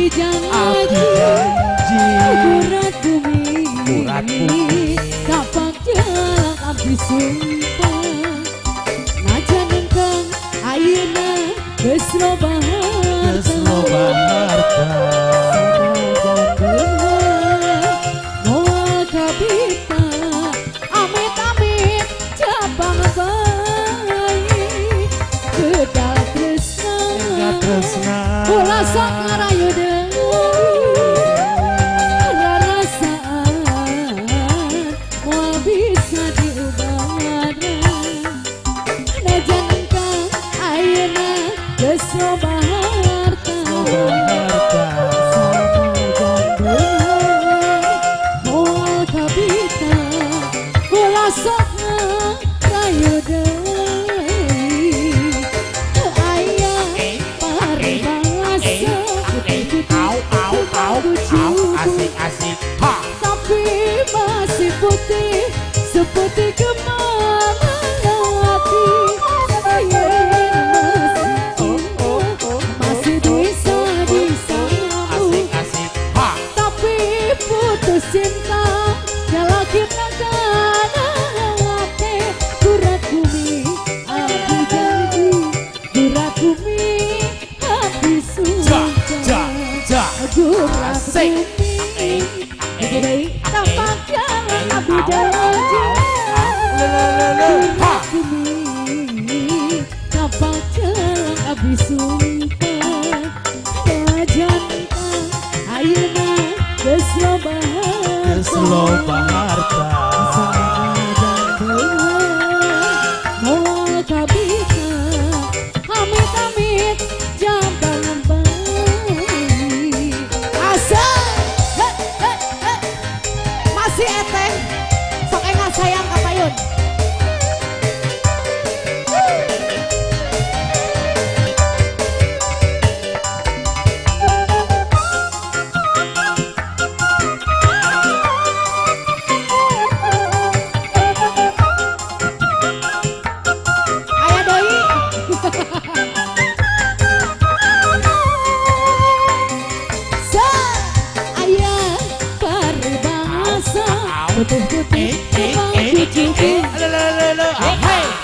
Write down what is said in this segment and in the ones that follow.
janji Urat bumi kapak jalan abdi sumpah najan engkang ayeuna geus loba harta moal kabita amit-amit cabang bayi kedal tresna ulah sok ngarayu asik-asik tapi masih putih seperti kemana-mana masih bisa disambung asik-asik tapi putus cinta kalau kita hati urat bumi aku janji urat bumi hati sumpah urat bumi tampak jalan abdi janji urat bumi tampak jalan abdi sumpah najan ayeuna geus loba harta moal kabita amit-amit jambangan bayi asal masih eteng sok enggak sayang kapayun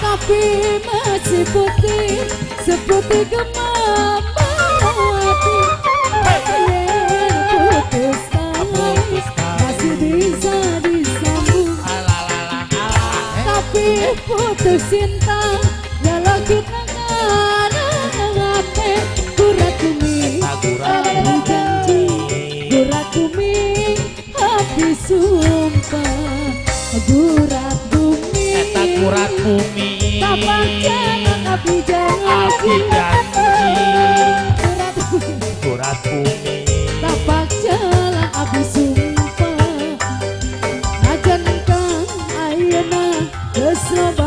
tapi masih putih seperti kemamati putus masih bisa disambung tapi putus cinta kalau kita hati urat bumi aku janji urat bumi hati sumpah urat bumi tapak jalan abdi janji urat bumi tapak jalan abdi sumpah najan engkang ayeuna geus loba